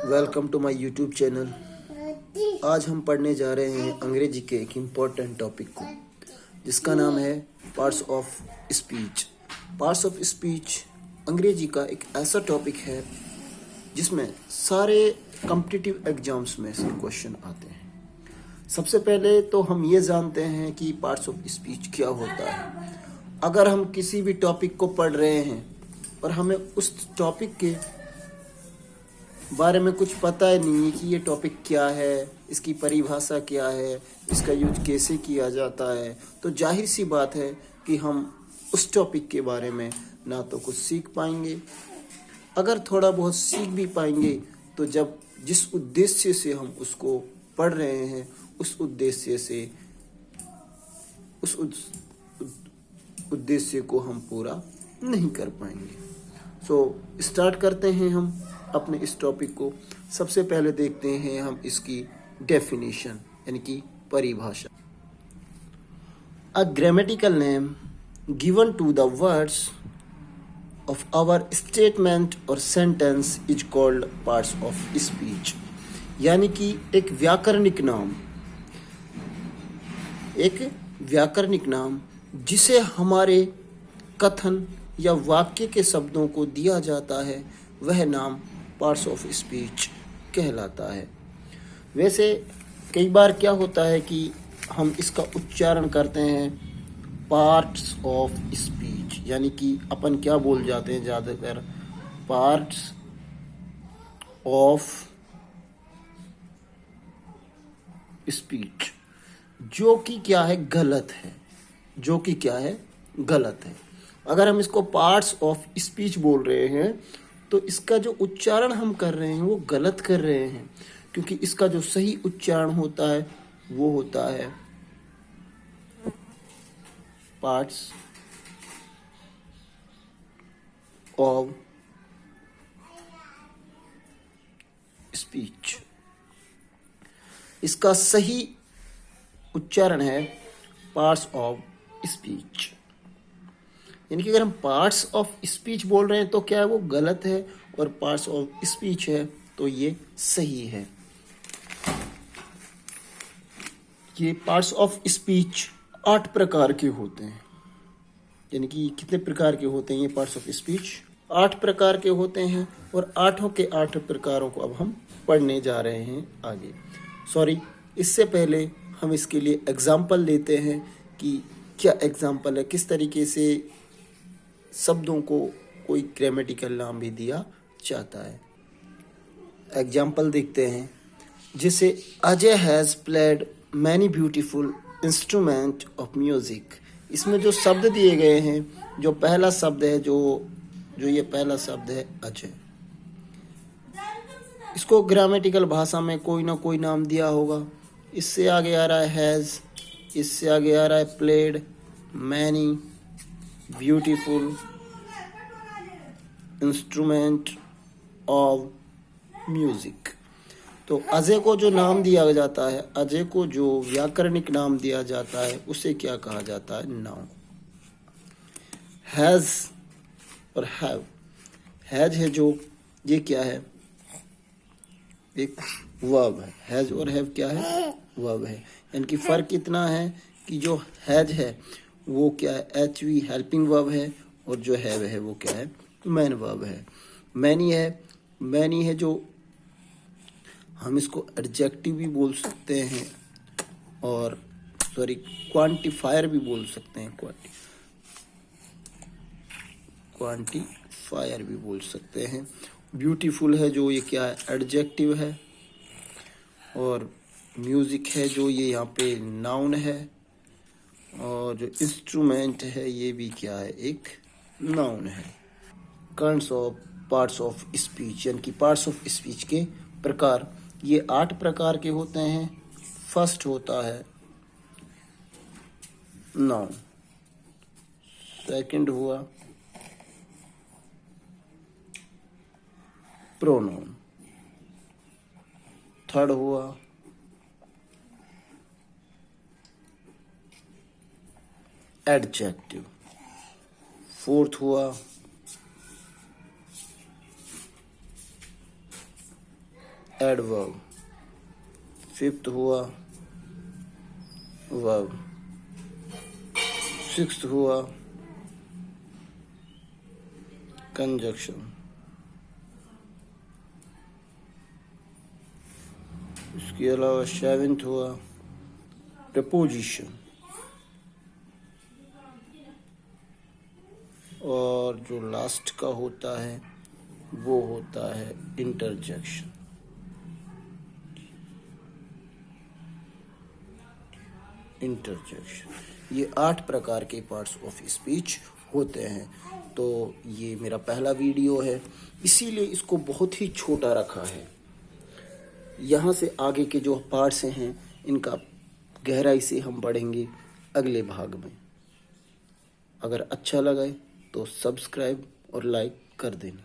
Welcome to my YouTube channel. आज हम पढ़ने जा रहे हैं अंग्रेजी के एक इम्पॉर्टेंट टॉपिक को, जिसका नाम है parts of speech. Parts of speech अंग्रेजी का एक ऐसा टॉपिक है जिसमें सारे कॉम्पिटिटिव एग्जाम्स में से क्वेश्चन आते हैं। सबसे पहले तो हम ये जानते हैं कि पार्ट्स ऑफ स्पीच क्या होता है। अगर हम किसी भी टॉपिक को पढ़ रहे हैं और हमें उस टॉपिक के बारे में कुछ पता ही नहीं है कि ये टॉपिक क्या है, इसकी परिभाषा क्या है, इसका यूज कैसे किया जाता है, तो जाहिर सी बात है कि हम उस टॉपिक के बारे में ना तो कुछ सीख पाएंगे। अगर थोड़ा बहुत सीख भी पाएंगे तो जब जिस उद्देश्य से हम उसको पढ़ रहे हैं उस उद्देश्य से उस उद्देश्य को हम पूरा नहीं कर पाएंगे। स्टार्ट करते हैं हम अपने इस टॉपिक को। सबसे पहले देखते हैं हम इसकी डेफिनेशन यानी कि परिभाषा। A grammatical name given to the words of our statement or sentence is called parts of speech। यानी कि एक व्याकरणिक नाम जिसे हमारे कथन या वाक्य के शब्दों को दिया जाता है वह नाम पार्ट्स ऑफ स्पीच कहलाता है। वैसे कई बार क्या होता है कि हम इसका उच्चारण करते हैं पार्ट्स ऑफ स्पीच, यानी कि अपन क्या बोल जाते हैं ज़्यादातर पार्ट्स ऑफ स्पीच, जो कि क्या है गलत है। अगर हम इसको पार्ट्स ऑफ स्पीच बोल रहे हैं तो इसका जो उच्चारण हम कर रहे हैं वो गलत कर रहे हैं, क्योंकि इसका जो सही उच्चारण होता है वो होता है पार्ट्स ऑफ स्पीच। इसका सही उच्चारण है पार्ट्स ऑफ स्पीच। यानी कि अगर हम पार्ट्स ऑफ स्पीच बोल रहे हैं तो क्या है वो गलत है, और पार्ट्स ऑफ स्पीच है तो ये सही है। ये पार्ट्स ऑफ स्पीच 8 प्रकार के होते हैं। यानी कि कितने प्रकार के होते हैं ये पार्ट्स ऑफ स्पीच? 8 प्रकार के होते हैं, और 8 के 8 प्रकारों को अब हम पढ़ने जा रहे हैं आगे। इससे पहले हम इसके लिए एग्जाम्पल लेते हैं कि क्या एग्जाम्पल है, किस तरीके से शब्दों को कोई ग्रामेटिकल नाम भी दिया जाता है। एग्जाम्पल देखते हैं, जैसे Ajay has played many beautiful instrument of music. इसमें जो शब्द दिए गए हैं, जो पहला शब्द है जो ये पहला शब्द है अजय, इसको ग्रामेटिकल भाषा में कोई ना कोई नाम दिया होगा। इससे आगे आ रहा है हैज़, इससे आगे आ रहा है played, many, beautiful, instrument of music. तो अजय को जो नाम दिया जाता है, अजय को जो व्याकरणिक नाम दिया जाता है उसे क्या कहा जाता है? नाउन। हैज और हैव। हैज है जो, ये क्या है? एक वर्ब है। हैज और हैव क्या है? वर्ब है। यानी कि फर्क इतना है कि जो हैज है वो क्या है? एचवी हेल्पिंग वर्ब है, और जो हैव है वो क्या है? मेन वर्ब है। मैनी है जो हम इसको एडजेक्टिव भी बोल सकते हैं, और क्वांटिफायर भी बोल सकते हैं, क्वांटिफायर भी बोल सकते हैं। ब्यूटीफुल है जो ये क्या है? एडजेक्टिव है, और म्यूजिक है जो ये यहाँ पे नाउन है, और जो इंस्ट्रूमेंट है ये भी क्या है? एक नाउन है। Kinds of parts of speech, यानी कि पार्ट्स ऑफ स्पीच के प्रकार ये 8 प्रकार के होते हैं। फर्स्ट होता है नाउन, सेकंड हुआ प्रोनाउन, थर्ड हुआ एडजेक्टिव, फोर्थ हुआ एडवर्ब, फिफ्थ हुआ वर्ब, सिक्स्थ हुआ कंजक्शन, इसके अलावा सेवेंथ हुआ प्रपोजिशन, और जो लास्ट का होता है वो होता है इंटरजेक्शन। इंटरजेक्शन, ये 8 प्रकार के पार्ट्स ऑफ स्पीच होते हैं। तो ये मेरा पहला वीडियो है, इसीलिए इसको बहुत ही छोटा रखा है। यहाँ से आगे के जो पार्ट्स हैं इनका गहराई से हम बढ़ेंगे अगले भाग में। अगर अच्छा लगा तो सब्सक्राइब और लाइक कर देना।